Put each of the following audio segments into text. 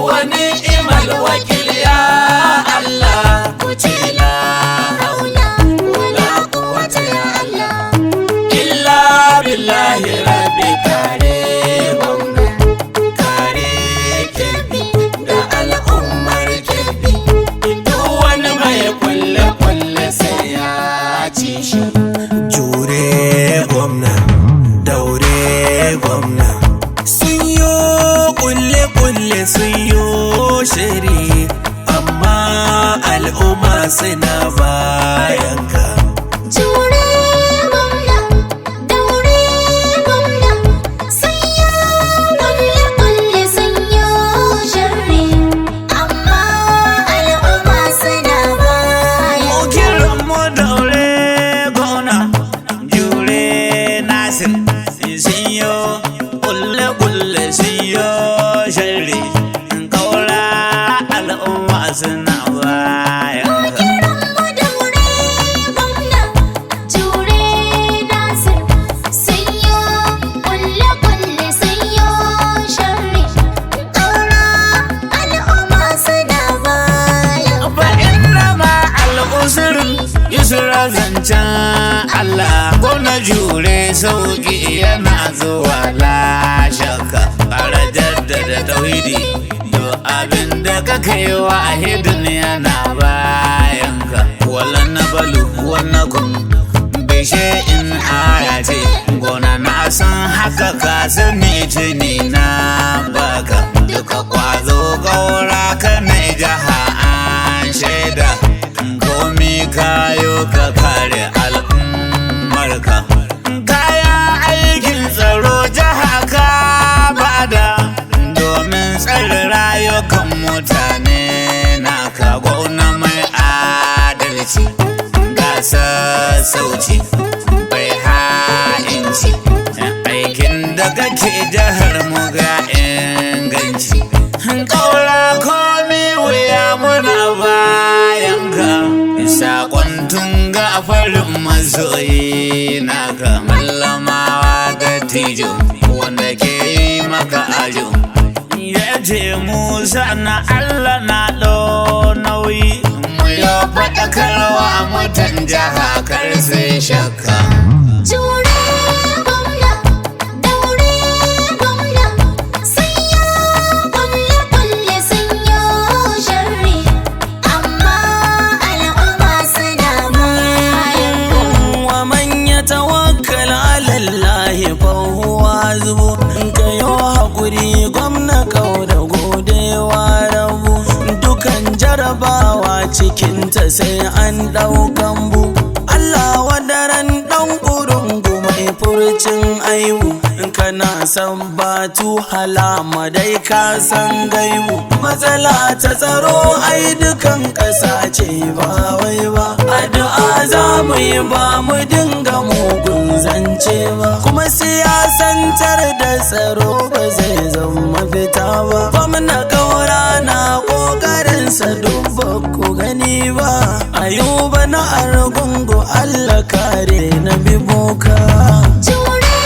ونعم الوكيل يا الله لا حول ولا قوة يا الله إلا بالله ربي كريم كريم da al'ummar Kebbi duk wani mai kulle sai ya ci shi. Jure gwamna, daure gwamna, sun yo kulle sun yo shiri, amma al'umma suna bayanka. Jure gwamna, daure gwamna, sun yi kulle sun yi sharri, amma al'umma suna bayan ka. Kiran mu daure gwamna, jure Nasir, sun yo kulle sun yo shari, kaura al'umma suna bayanka. Yusra zancen Allah gwamna jure sauki yana zuwa la shakka ƙara jaddada tauhidi do abin da ka kai wa ahidin yana bayanka wala na balu wannan kun bishe in aya ce gona na san haka ka sani tuni na baka duka kwazo gaura ka na jaha an shaida komi kayo ka kare al'ummarka kaya aikin tsaro jiha ka bada domin tsare rayukan mutane na ka gwauna mai adalci ga sassauci bai ha'inci aikin da kake jihar mu ga inganci kaura komi wuya muna bayanka saƙon tunga farin masoyi naka mallamawa da tijo wanda ke yi maka ajo ya ce musa na Allah na ɗau nauyi mu yi faɗakarwa mutan jiha kar sai shakka. Jure gwamna, daure gwamna, sun yi kulle sun yi sharri, amma al'umma suna bayan ka. Wa man yatawakkal ala Allah fa huwa hasbu ka yo hakuri gwamna kau da godewa rabu dukan jarabawa cikinta sai an ɗaukan bu Allah wadaran ɗan ƙurungu mai furcin aibu kana san batu halama dai ka san gaibu matsala ta tsaro ai dukan ƙasa ce ba wai ba addu'a za mu yi ba mu dinga mugun zance ba kuma siyasantar da tsaro ba zai zama fita ba gwamna kaura na ƙoƙarinsa duk ba ku gani ba ayuba na argungu Allah kare na bi boka. Jure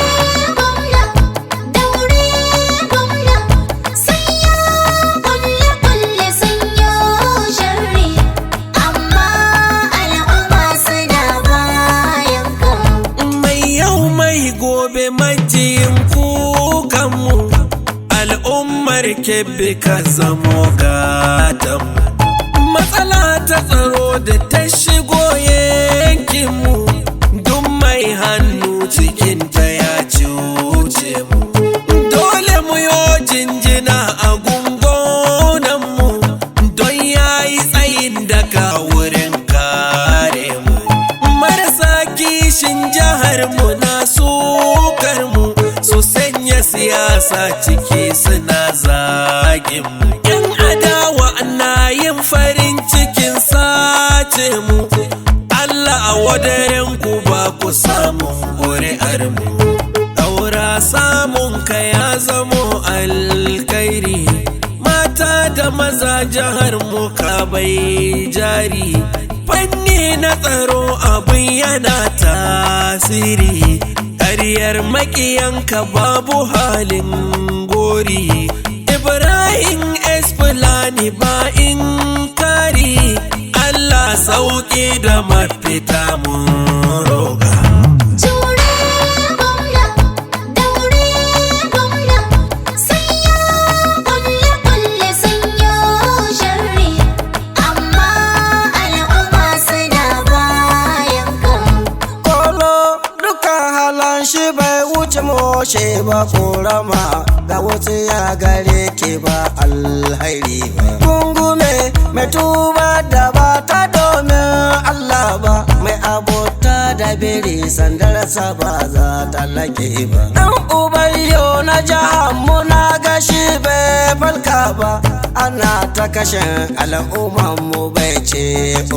gwamna, daure gwamna, sun yi kulle sun yi sharri, amma al'umma suna bayan ka. Mai yau mai gobe majiyin kukanmu al'ummar Kebbi ka zamo gatanmu matsala ta tsaro da ta shigo yankinmu duk mai hannu cikinta ya cuce mu dole mu yo jinjina a gungonanmu don yayi tsayin daga wurin kare mu marasa kishin jihar mu na sukar mu su sanya siyasa ciki suna zagin mu yan adawa na yin farin cikin sace mu Allah a wadaren ku ba ku samun ƙuri'ar mu daura samun ka ya zamo alkairi mata da maza jihar mu ka bai jari fanni na tsaro abin yana tasiri ƙaryar maƙiyanka babu halin gori Ibrahim fulani ba in kari, Allah sauki da mafita mun roƙa. Jure gwamna, daure gwamna, sanya kulle-kulle sanyo sharri, amma al'umma suna bayan ka. Kolo duka halan shi bai wuce moshe ba korama, ga wasu ya gare ke ba alhairi ba. Gungume mai tuba da ba ta domin Allah ba, mai abota da biri sandarsa ba za ta lake ba. Dan ubayyo na jihar mu na gashi bai falka ba, ana ta kashin al'umman mu bai ce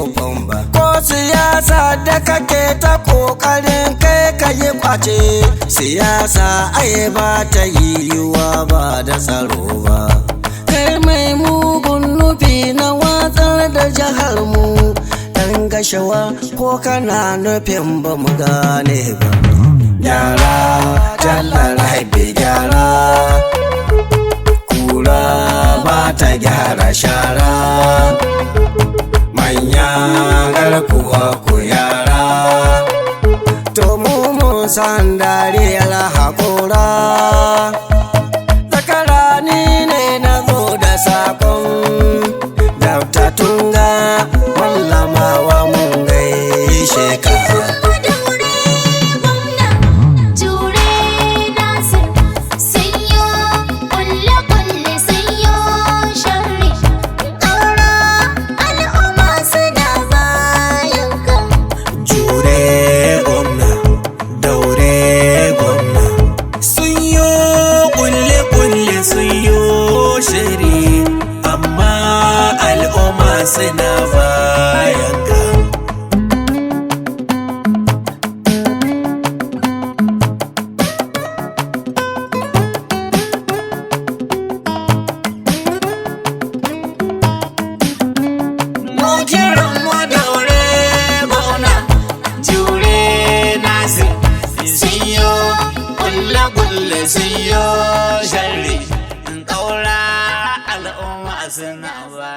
ufan ba. Ko siyasa da kake ta kokarin kai ka yi kwace, siyasa ai ba ta yiwuwa ba da tsaro ba. Kai mai mugun nufi na watsar da jihar mu, dan gashawa ko kana nufin ba mu gane ba. Gyara jallar haifi gyara, kura ba ta gyara shara, manya garkuwa ku yara, to mu mun san dariyar haƙura. Zakarani ne na zo da sakon Dr. Tunga wallamawa mun gaishe ka. Daure gwamna, jure Nasir, sanyo kulle-kulle sanyo sharri, ƙaura al'umma suna bayan ka. Jure gwamna, daure gwamna, sun yo kulle-kulle sun yo shiri, amma al'umma suna bayan ka. Mu kiran mu daure gwamna, jure Nasir, sun yo kulle-kulle sun yo sharri, ƙaura al'umma suna ba.